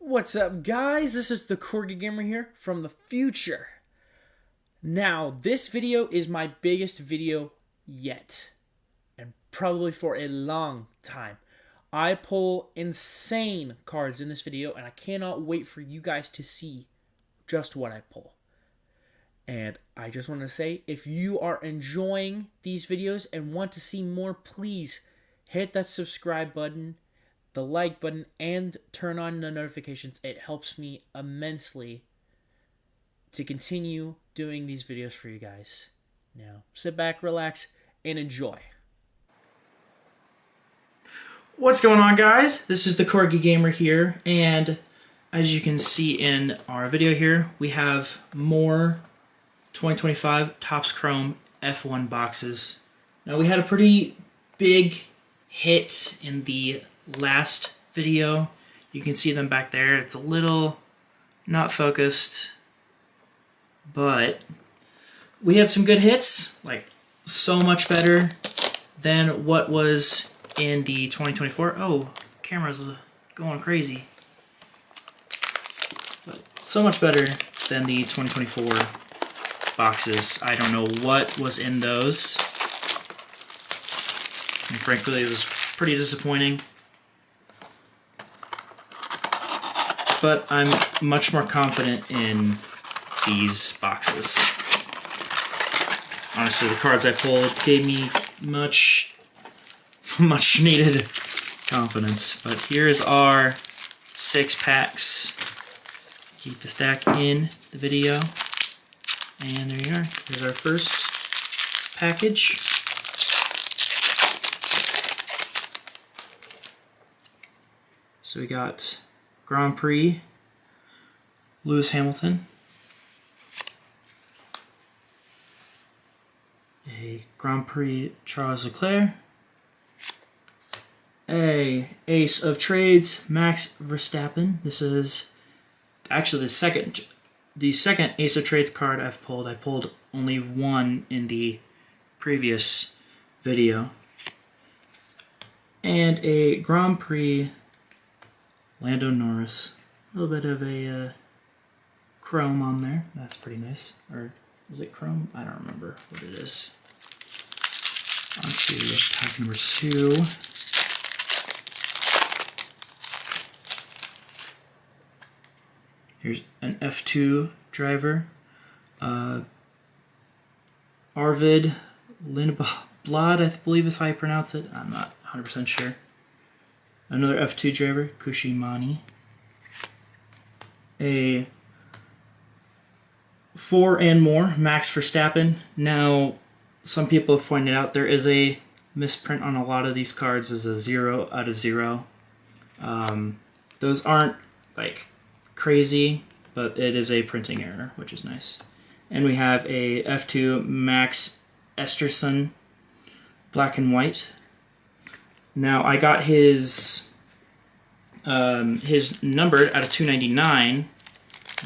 What's up, guys? This is the Corgi Gamer here from the future. Now, this video is my biggest video yet, and probably for a long time. I pull insane cards in this video, and I cannot wait for you guys to see just what I pull. And I just want to say, if you are enjoying these videos and want to see more, please hit that subscribe button, the like button, and turn on the notifications. It helps me immensely to continue doing these videos for you guys. Now, sit back, relax, and enjoy. What's going on, guys? This is the Corgi Gamer here, and as you can see in our video here, we have more 2025 Topps Chrome F1 boxes. Now, we had a pretty big hit in the last video. You can see them back there. It's a little not focused, but we had some good hits, like so much better than what was in the 2024. Oh, camera's going crazy. But so much better than the 2024 boxes. I don't know what was in those, and frankly it was pretty disappointing. But I'm much more confident in these boxes. Honestly, the cards I pulled gave me much needed confidence. But here's our 6 packs. Keep the stack in the video. And there you are. Here's our first package. So we got Grand Prix, Lewis Hamilton, a Grand Prix Charles Leclerc, a Ace of Trades Max Verstappen. This is actually the second Ace of Trades card I've pulled. I pulled only one in the previous video. And a Grand Prix Lando Norris. A little bit of a chrome on there. That's pretty nice. Or is it chrome? I don't remember what it is. On to pack number 2. Here's an F2 driver. Arvid Lindblad, I believe is how you pronounce it. I'm not 100% sure. Another F2 driver, Kushimani. A 4 and more, Max Verstappen. Now, some people have pointed out there is a misprint on a lot of these cards as a 0 out of 0. Those aren't like crazy, but it is a printing error, which is nice. And we have a F2 Max Esterson, black and white. Now, I got his numbered out of 299,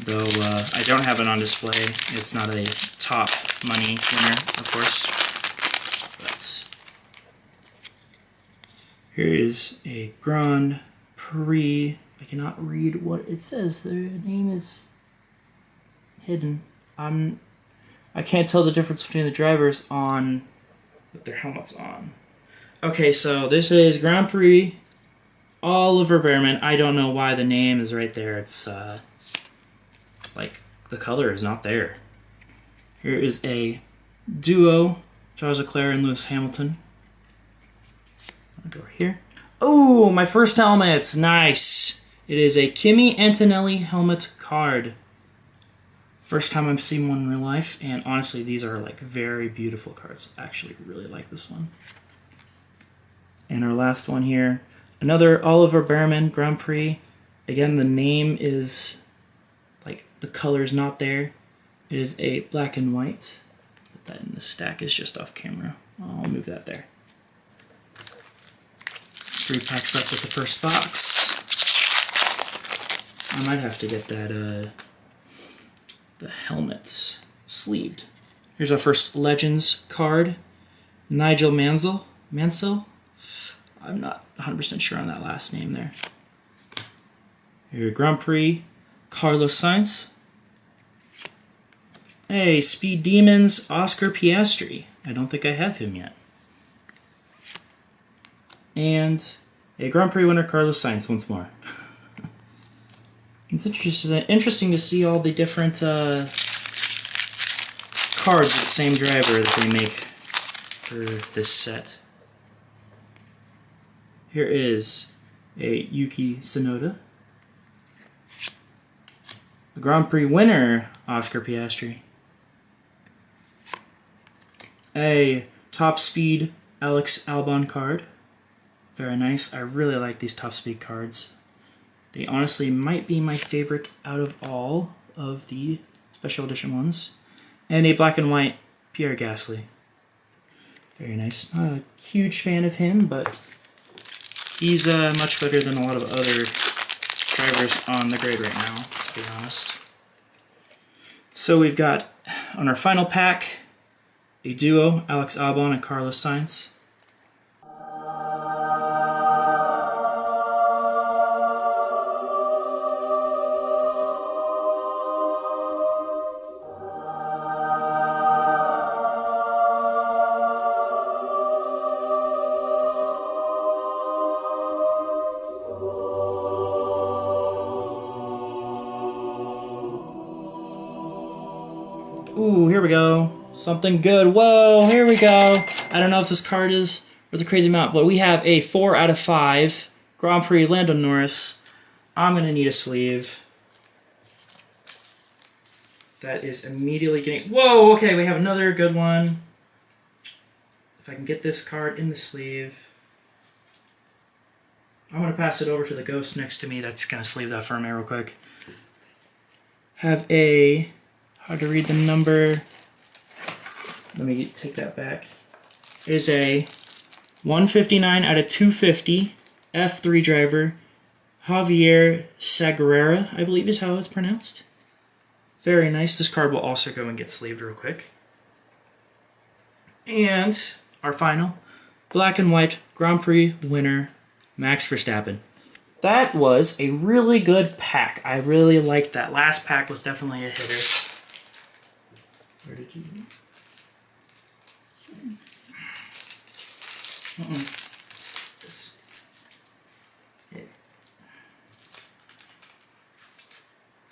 though I don't have it on display. It's not a top money winner, of course. But here is a Grand Prix. I cannot read what it says. Their name is hidden. I can't tell the difference between the drivers on with their helmets on. Okay, so this is Grand Prix Oliver Bearman. I don't know why the name is right there. It's like the color is not there. Here is a duo, Charles Leclerc and Lewis Hamilton. I'll go here. Oh, my first helmet. Nice. It is a Kimi Antonelli helmet card. First time I've seen one in real life, and honestly, these are like very beautiful cards. I actually really like this one. And our last one here, another Oliver Bearman Grand Prix. Again, the name is, like, the color's not there. It is a black and white. Put that in the stack, is just off camera. I'll move that there. 3 packs left with the first box. I might have to get that, the helmet sleeved. Here's our first Legends card. Nigel Mansell. I'm not 100% sure on that last name there. Here, Grand Prix, Carlos Sainz. Hey, Speed Demons, Oscar Piastri. I don't think I have him yet. And a Grand Prix winner, Carlos Sainz, once more. It's interesting to see all the different cards of the same driver that they make for this set. Here is a Yuki Tsunoda. A Grand Prix winner, Oscar Piastri. A Top Speed Alex Albon card. Very nice. I really like these Top Speed cards. They honestly might be my favorite out of all of the special edition ones. And a black and white Pierre Gasly. Very nice. Not a huge fan of him, but he's much better than a lot of other drivers on the grid right now, to be honest. So we've got, on our final pack, a duo, Alex Albon and Carlos Sainz. Ooh, here we go. Something good. Whoa, here we go. I don't know if this card is worth a crazy amount, but we have a 4 out of 5 Grand Prix Lando Norris. I'm going to need a sleeve. That is immediately getting... Whoa, okay, we have another good one. If I can get this card in the sleeve. I'm going to pass it over to the ghost next to me. That's going to sleeve that for me real quick. Have a... Hard to read the number. Let me take that back. Is a 159 out of 250 F3 driver, Javier Sagrera, I believe is how it's pronounced. Very nice. This card will also go and get sleeved real quick. And our final black and white Grand Prix winner, Max Verstappen. That was a really good pack. I really liked that. Last pack was definitely a hitter. Where did you... This. For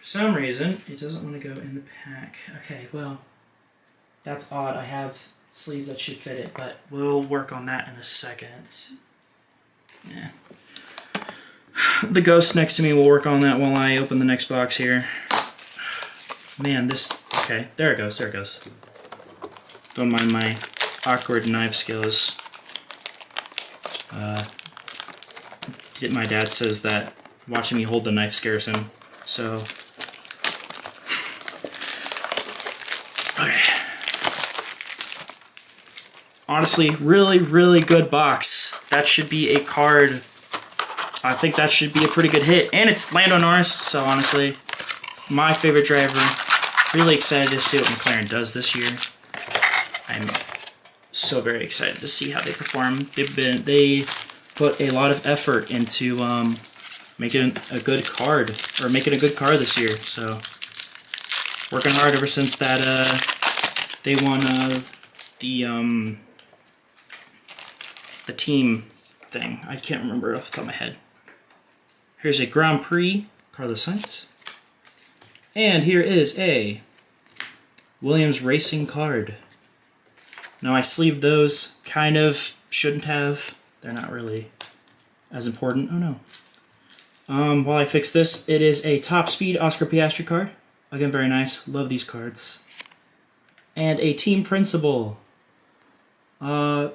some reason, it doesn't want to go in the pack. Okay, well, that's odd. I have sleeves that should fit it, but we'll work on that in a second. Yeah. The ghost next to me will work on that while I open the next box here. Man, this... Okay, there it goes, there it goes. Don't mind my awkward knife skills. My dad says that watching me hold the knife scares him, so... Okay. Honestly, really, really good box. That should be a card. I think that should be a pretty good hit. And it's Lando Norris, so honestly, my favorite driver. Really excited to see what McLaren does this year. I'm so very excited to see how they perform. They put a lot of effort into making a good card, or making a good car this year. So working hard ever since that they won the team thing. I can't remember it off the top of my head. Here's a Grand Prix Carlos Sainz. And here is a Williams Racing card. Now I sleeved those, kind of, shouldn't have. They're not really as important. Oh no. While I fix this, it is a Top Speed Oscar Piastri card. Again, very nice. Love these cards. And a Team Principal. Laurent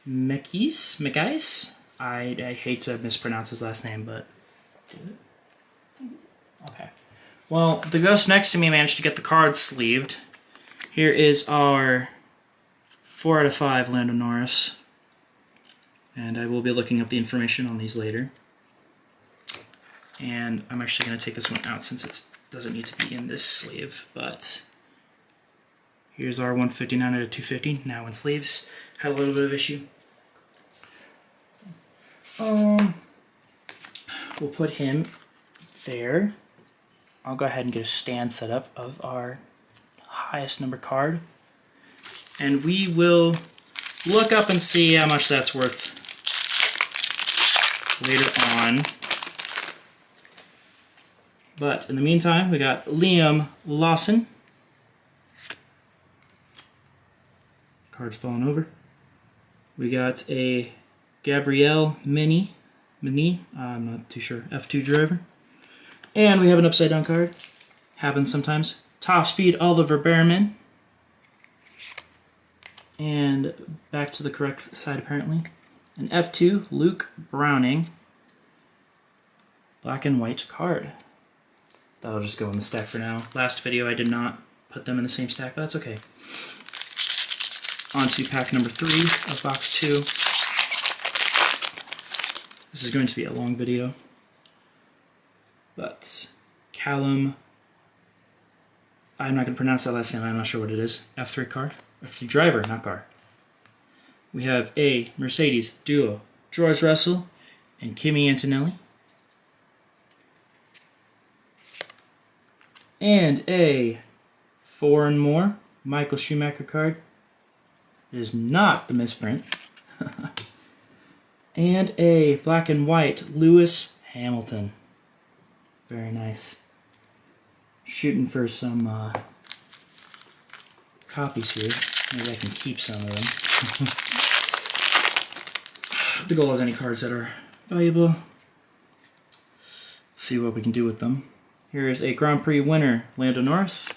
Mekies? I hate to mispronounce his last name, but... Okay. Well, the ghost next to me managed to get the card sleeved. Here is our 4 out of 5 Lando Norris. And I will be looking up the information on these later. And I'm actually going to take this one out since it doesn't need to be in this sleeve. But here's our 159 out of 250, now in sleeves. Had a little bit of issue. we'll put him there. I'll go ahead and get a stand set up of our highest number card. And we will look up and see how much that's worth later on. But in the meantime, we got Liam Lawson. Card's falling over. We got a Gabrielle Mini, I'm not too sure, F2 driver. And we have an upside down card. Happens sometimes. Top speed Oliver Behrman. And back to the correct side apparently. An F2 Luke Browning. Black and white card. That'll just go in the stack for now. Last video I did not put them in the same stack, but that's okay. On to pack number 3 of box 2. This is going to be a long video. But Callum, I'm not going to pronounce that last name, I'm not sure what it is. F3 car, F3 driver, not car. We have a Mercedes duo, George Russell and Kimi Antonelli. And a 4 and more Michael Schumacher card. It is not the misprint. And a black and white Lewis Hamilton. Very nice. Shooting for some copies here. Maybe I can keep some of them. The goal is any cards that are valuable. See what we can do with them. Here is a Grand Prix winner, Lando Norris.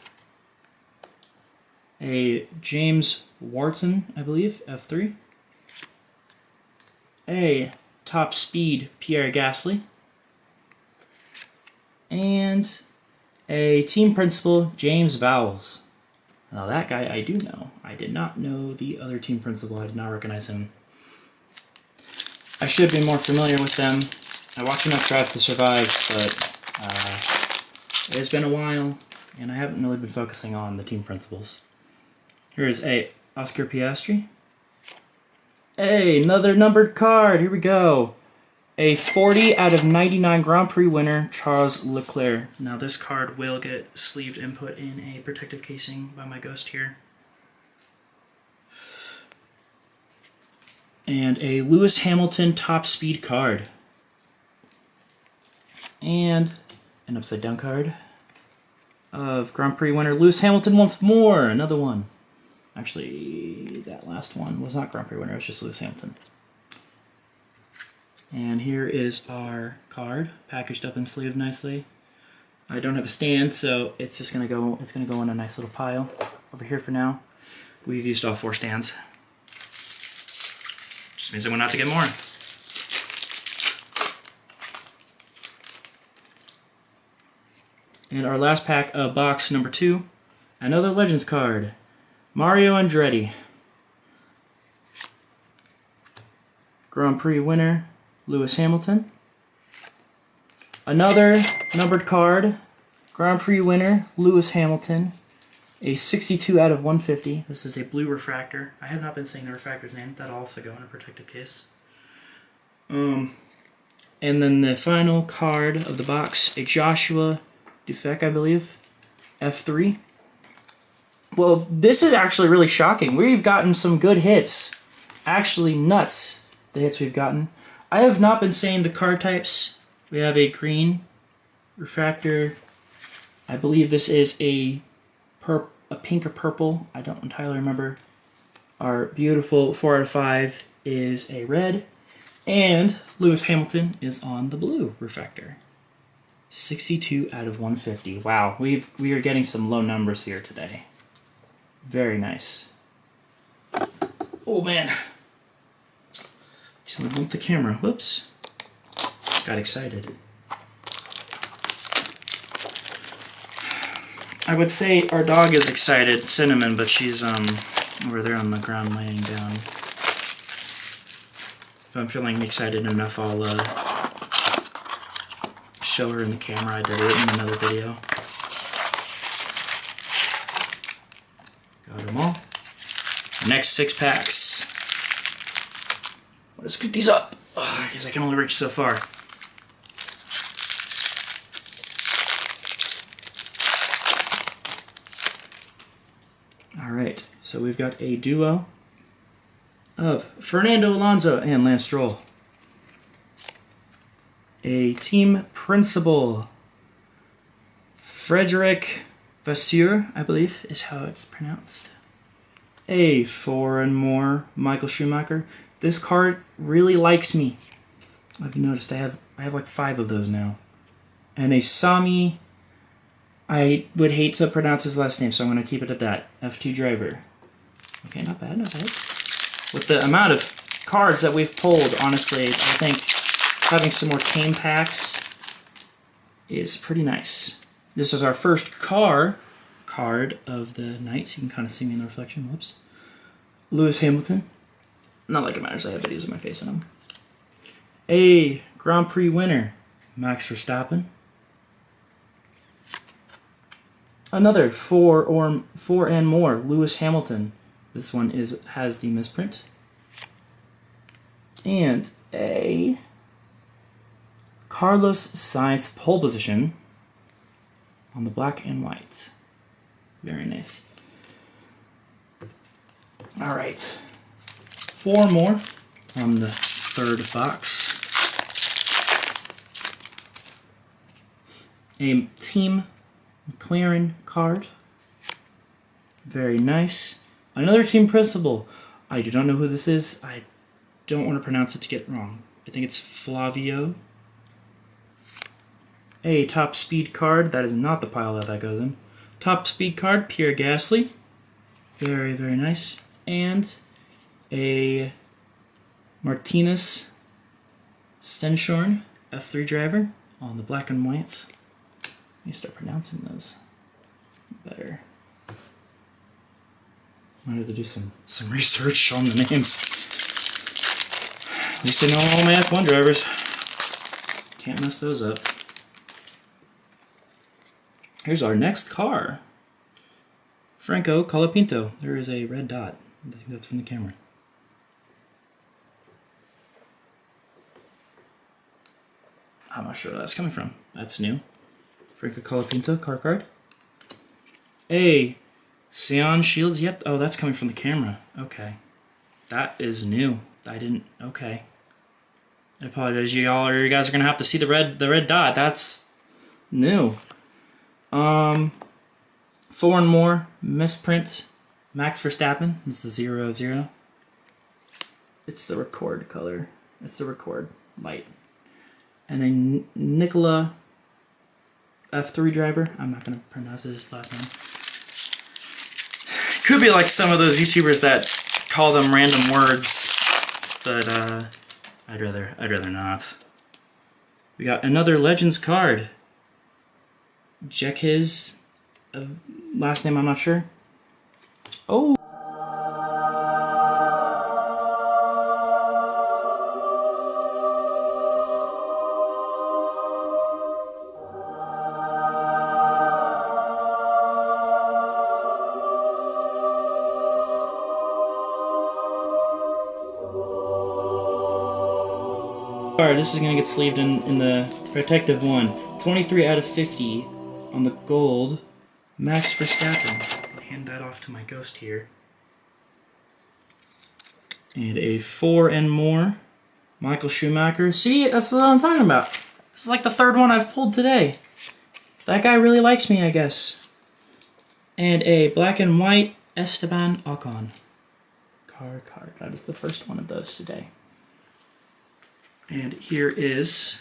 A James Wharton, I believe, F3. A top speed Pierre Gasly. And a team principal, James Vowles. Now that guy I do know. I did not know the other team principal. I did not recognize him. I should be more familiar with them. I watch enough Drive to Survive, but it has been a while, and I haven't really been focusing on the team principals. Here's a Oscar Piastri. Hey, another numbered card. Here we go. A 40 out of 99 Grand Prix winner, Charles Leclerc. Now this card will get sleeved and put in a protective casing by my ghost here. And a Lewis Hamilton top speed card. And an upside down card of Grand Prix winner Lewis Hamilton once more. Another one. Actually, that last one was not Grand Prix winner, it was just Lewis Hamilton. And here is our card, packaged up and sleeved nicely. I don't have a stand, so it's just gonna go in a nice little pile over here for now. We've used all 4 stands. Just means I went out to get more. And our last pack of box number 2, another Legends card, Mario Andretti. Grand Prix winner, Lewis Hamilton. Another numbered card, Grand Prix winner, Lewis Hamilton. A 62 out of 150. This is a blue refractor. I have not been saying the refractor's name. That'll also go in a protective case. And then the final card of the box, a Joshua Dufek, I believe, F3. Well, this is actually really shocking. We've gotten some good hits. Actually, nuts, the hits we've gotten. I have not been saying the card types. We have a green refractor. I believe this is a pink or purple. I don't entirely remember. Our beautiful 4 out of 5 is a red. And Lewis Hamilton is on the blue refractor. 62 out of 150. Wow, we are getting some low numbers here today. Very nice. Oh man. Someone bumped the camera. Whoops. Got excited. I would say our dog is excited, Cinnamon, but she's over there on the ground laying down. If I'm feeling excited enough, I'll show her in the camera. I did it in another video. Got them all. Next 6 packs. Let's scoot these up, because I can only reach so far. All right, so we've got a duo of Fernando Alonso and Lance Stroll. A team principal, Frederick Vasseur, I believe is how it's pronounced. A 4 and more, Michael Schumacher. This card really likes me. I've noticed I have like 5 of those now. And a Sami, I would hate to pronounce his last name, so I'm going to keep it at that. F2 driver. Okay, not bad, not bad. With the amount of cards that we've pulled, honestly, I think having some more tame packs is pretty nice. This is our first card of the night. You can kind of see me in the reflection. Whoops. Lewis Hamilton. Not like it matters. I have videos of my face in them. A Grand Prix winner, Max Verstappen. Another 4 and more, Lewis Hamilton. This one has the misprint. And a Carlos Sainz pole position on the black and white. Very nice. All right, 4 more on the third box. A Team McLaren card. Very nice. Another team principal. I do not know who this is. I don't want to pronounce it to get it wrong. I think it's Flavio. A top speed card. That is not the pile that goes in. Top speed card, Pierre Gasly. Very, very nice. And a Martinez Stenshorn, F3 driver, on the black and white. Let me start pronouncing those better. Might have to do some research on the names. At least I know all my F1 drivers. Can't mess those up. Here's our next car. Franco Colapinto. There is a red dot. I think that's from the camera. I'm not sure where that's coming from. That's new. Franco Colapinto car card. A Sion Shields. Yep. Oh, that's coming from the camera. Okay. That is new. I didn't. Okay. I apologize. You guys are gonna have to see the red dot. That's new. 4 and more, misprint, Max Verstappen. It's the 0 of 0. It's the record color. It's the record light. And a Nicola F3 driver. I'm not going to pronounce his last name. Could be like some of those YouTubers that call them random words, but I'd rather not. We got another Legends card. Jekhiz, last name I'm not sure. Oh. Alright, this is going to get sleeved in the protective one. 23 out of 50 on the gold. Max Verstappen. I'll hand that off to my ghost here. And a 4 and more, Michael Schumacher. See, that's what I'm talking about. This is like the 3rd one I've pulled today. That guy really likes me, I guess. And a black and white Esteban Ocon card. That is the first one of those today. And here is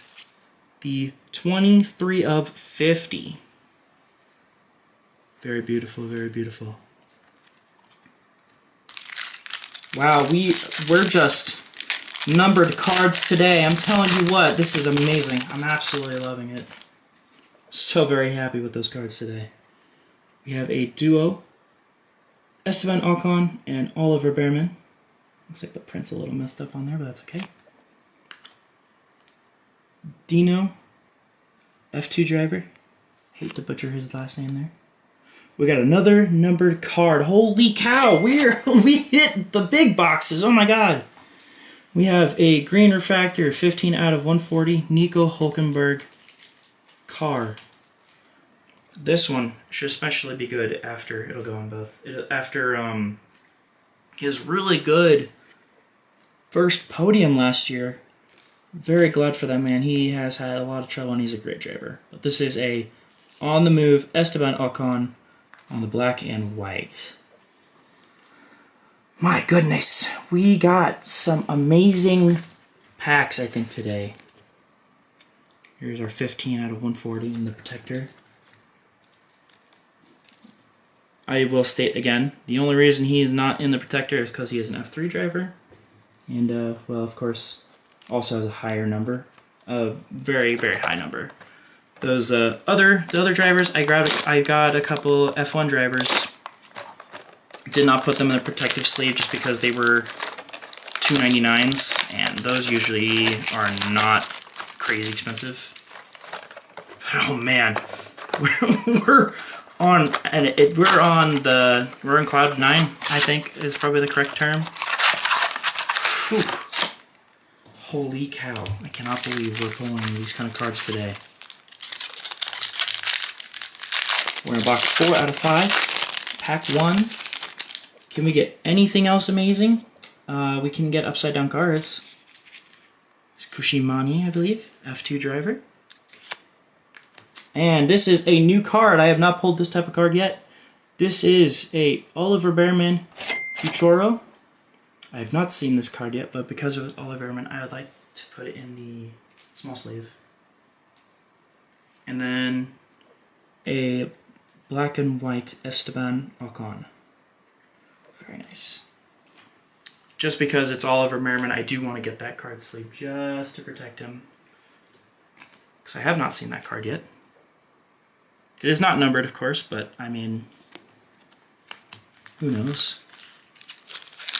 the 23 of 50. Very beautiful, very beautiful. Wow, we're just numbered cards today. I'm telling you what, this is amazing. I'm absolutely loving it. So very happy with those cards today. We have a duo, Esteban Ocon and Oliver Behrman. Looks like the print's a little messed up on there, but that's okay. Dino, F2 driver. Hate to butcher his last name there. We got another numbered card. Holy cow, we hit the big boxes. Oh my god. We have a green refractor, 15 out of 140, Nico Hulkenberg car. This one should especially be good after it'll go on both. After his really good first podium last year. Very glad for that man. He has had a lot of trouble and he's a great driver. But this is a on the move Esteban Ocon on the black and white. My goodness, we got some amazing packs, I think, today. Here's our 15 out of 140 in the Protector. I will state again, the only reason he is not in the Protector is because he is an F3 driver. And, well, of course, also has a higher number. A very, very high number. Those the other drivers, I got a couple F1 drivers. Did not put them in the protective sleeve just because they were $2.99s, and those usually are not crazy expensive. Oh man, we're on cloud 9. I think is probably the correct term. Whew. Holy cow! I cannot believe we're pulling these kind of cards today. We're in box 4 out of 5, pack 1. Can we get anything else amazing? We can get upside down cards. It's Kushimani, I believe, F2 driver. And this is a new card. I have not pulled this type of card yet. This is a Oliver Bearman Futuro. I have not seen this card yet, but because of Oliver Bearman, I would like to put it in the small sleeve. And then a black and white Esteban Ocon. Very nice. Just because it's Oliver Merriman, I do want to get that card sleeve just to protect him. Because I have not seen that card yet. It is not numbered, of course, but I mean, who knows?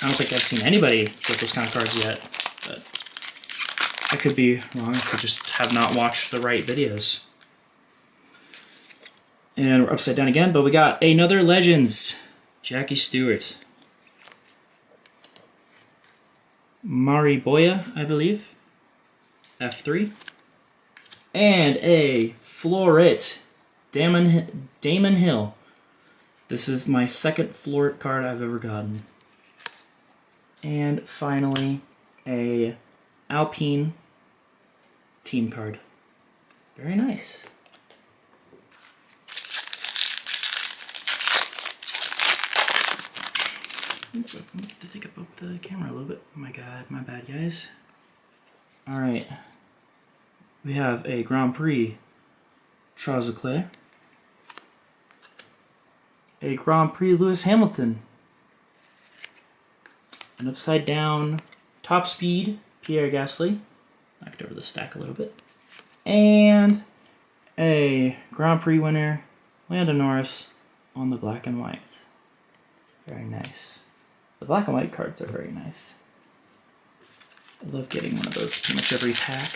I don't think I've seen anybody with those kind of cards yet, but I could be wrong. I could just have not watched the right videos. And we're upside down again, but we got another Legends. Jackie Stewart. Mari Boya, I believe. F3. And a Floret. Damon Hill. This is my second Floret card I've ever gotten. And finally, a Alpine team card. Very nice. I have to take up the camera a little bit. Oh my god, my bad, guys. Alright. We have a Grand Prix Charles Leclerc. A Grand Prix Lewis Hamilton. An upside down Top Speed Pierre Gasly. Knocked over the stack a little bit. And a Grand Prix winner Lando Norris on the black and white. Very nice. The black and white cards are very nice. I love getting one of those pretty much every pack.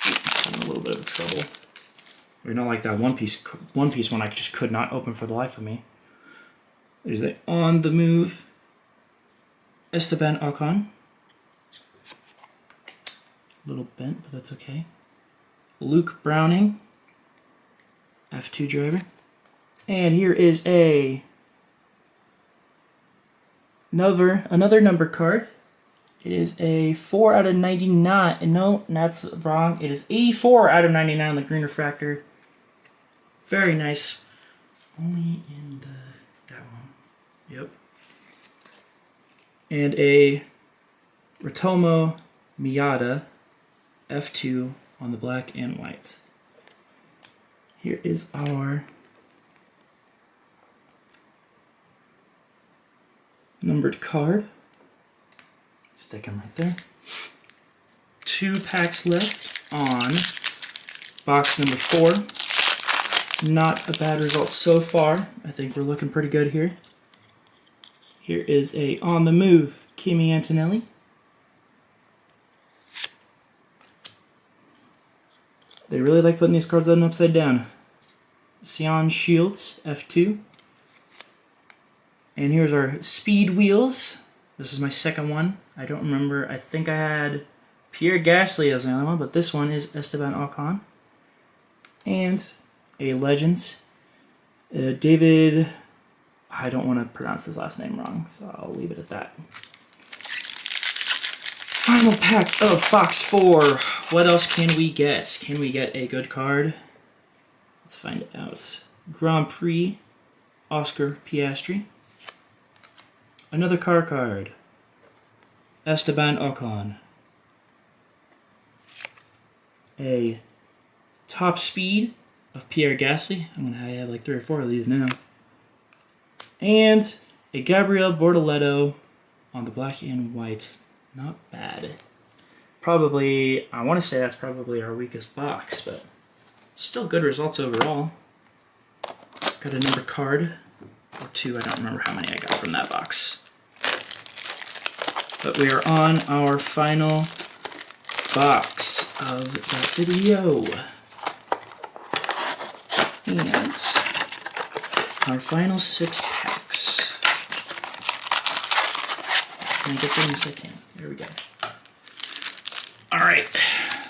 I'm having a little bit of trouble. We're not like that one piece one I just could not open for the life of me. There's a on the move Esteban Ocon. A little bent, but that's okay. Luke Browning, F2 driver. And here is another number card. It is a 4 out of 99. No, that's wrong. It is 84 out of 99 on the green refractor. Very nice. Only in that one. Yep. And a Ratomo Miata F2 on the black and white. Here is our numbered card. Stick them right there. 2 packs left on box number 4. Not a bad result so far. I think we're looking pretty good here. Here is a on the move Kimi Antonelli. They really like putting these cards out and upside down. Sion Shields F2. And here's our speed wheels. This is my second one. I don't remember. I think I had Pierre Gasly as my other one, but this one is Esteban Ocon. And a Legends. David, I don't want to pronounce his last name wrong, so I'll leave it at that. Final pack of Box 4. What else can we get? Can we get a good card? Let's find out. Grand Prix, Oscar Piastri. Another car card. Esteban Ocon. A Top Speed of Pierre Gasly. I'm going to have like 3 or 4 of these now. And a Gabriel Bortoleto on the black and white. Not bad. Probably, I want to say that's probably our weakest box, but still good results overall. Got a number card, or 2, I don't remember how many I got from that box. But we are on our final box of the video. And our final 6 packs. Can I get them? Yes, I can. There we go. Alright.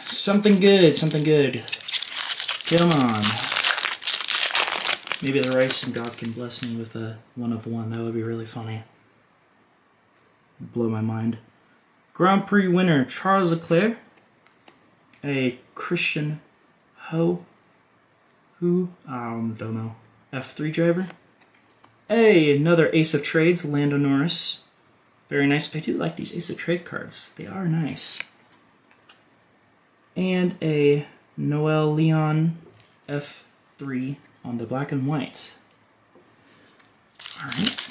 Something good, something good. Come on. Maybe the rice and gods can bless me with a 1 of 1. That would be really funny. Blow my mind. Grand Prix winner Charles Leclerc. A Christian Ho. Who? I don't know. F3 driver. Another Ace of Trades, Lando Norris. Very nice. I do like these Ace of Trade cards. They are nice. And a Noel Leon F3 on the black and white. Alright.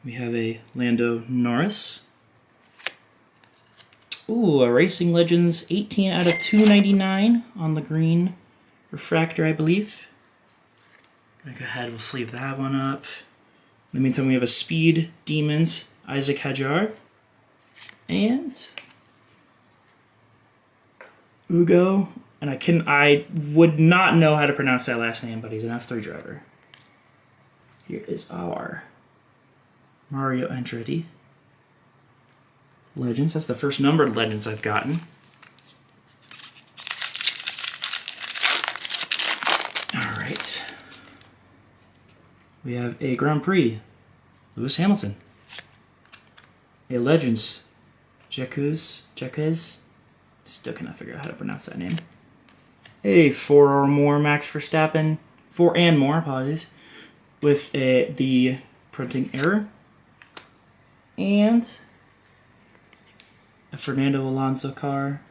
We have a Lando Norris. Ooh, a Racing Legends 18 out of 299 on the green refractor, I believe. Gonna go ahead, we'll sleeve that one up. In the meantime, we have a Speed Demons, Isaac Hadjar. And Ugo, and I would not know how to pronounce that last name, but he's an F3 driver. Here is our Mario Andretti Legends. That's the first numbered Legends I've gotten. Alright. We have a Grand Prix, Lewis Hamilton. A Legends, Jacques. Still cannot figure out how to pronounce that name. A 4 or more Max Verstappen, 4 and more, apologies, with the printing error. And a Fernando Alonso car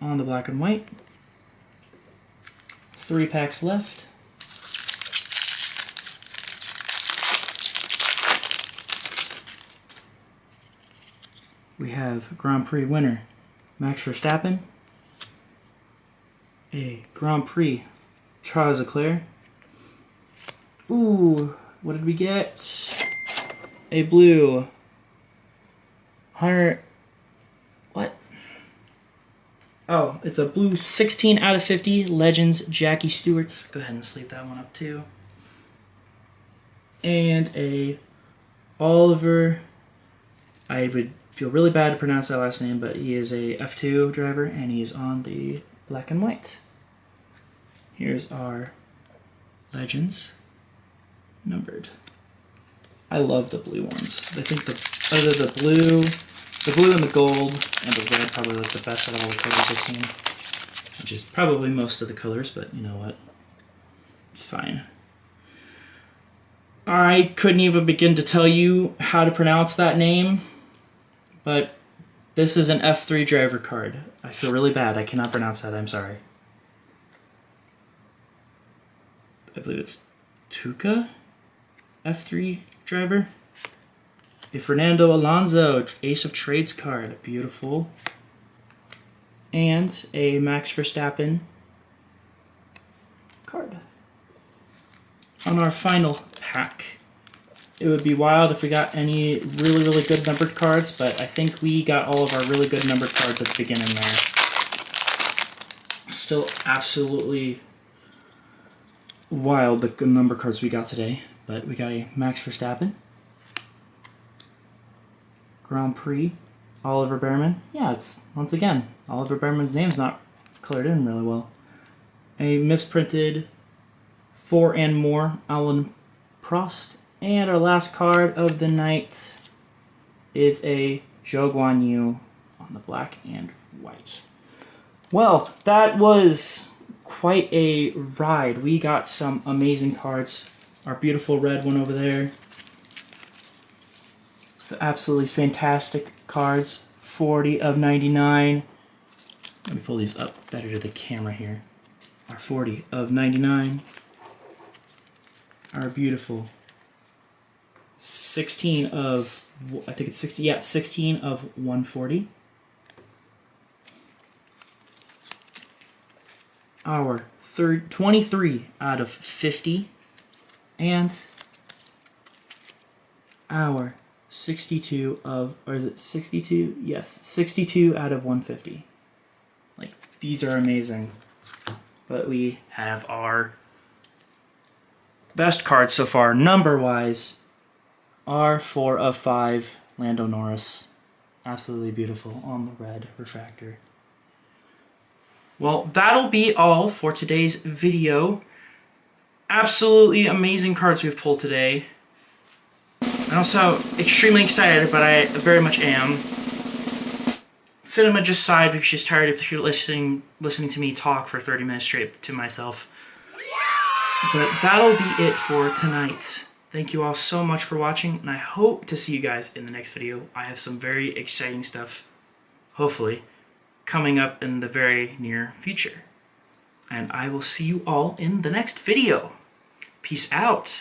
on the black and white. 3 packs left. We have Grand Prix winner Max Verstappen. A Grand Prix Charles Leclerc. Ooh, what did we get? A blue 100. What? Oh, it's a blue 16 out of 50 Legends Jackie Stewart. Go ahead and sleep that one up too. And a Oliver. I would feel really bad to pronounce that last name, but he is a F2 driver and he is on the black and white. Here's our Legends numbered. I love the blue ones. I think the blue and the gold and the red probably look the best of all the colors I've seen. Which is probably most of the colors, but you know what? It's fine. I couldn't even begin to tell you how to pronounce that name, but this is an F3 driver card. I feel really bad. I cannot pronounce that. I'm sorry. I believe it's Tuca, F3 driver. A Fernando Alonso Ace of Trades card. Beautiful. And a Max Verstappen card. On our final pack, it would be wild if we got any really, really good numbered cards, but I think we got all of our really good numbered cards at the beginning there. Still absolutely wild the good number cards we got today, but we got a Max Verstappen, Grand Prix, Oliver Behrman. Yeah, it's, once again, Oliver Behrman's name's not colored in really well. A misprinted 4 and More Alan Prost. And our last card of the night is a Zhou Guanyu on the black and white. Well, that was quite a ride. We got some amazing cards. Our beautiful red one over there. So absolutely fantastic cards. 40 of 99. Let me pull these up better to the camera here. Our 40 of 99. Our beautiful 16 of, I think it's 60, yeah, 16 of 140. Our 23 out of 50. And our 62 of, or is it 62? Yes, 62 out of 150. Like, these are amazing. But we have our best cards so far, number-wise, are 4 of 5 Lando Norris. Absolutely beautiful on the red refractor. Well, that'll be all for today's video. Absolutely amazing cards we've pulled today. I'm also extremely excited, but I very much am. Cinema just sighed because she's tired of listening to me talk for 30 minutes straight to myself. But that'll be it for tonight. Thank you all so much for watching, and I hope to see you guys in the next video. I have some very exciting stuff, hopefully, coming up in the very near future. And I will see you all in the next video. Peace out.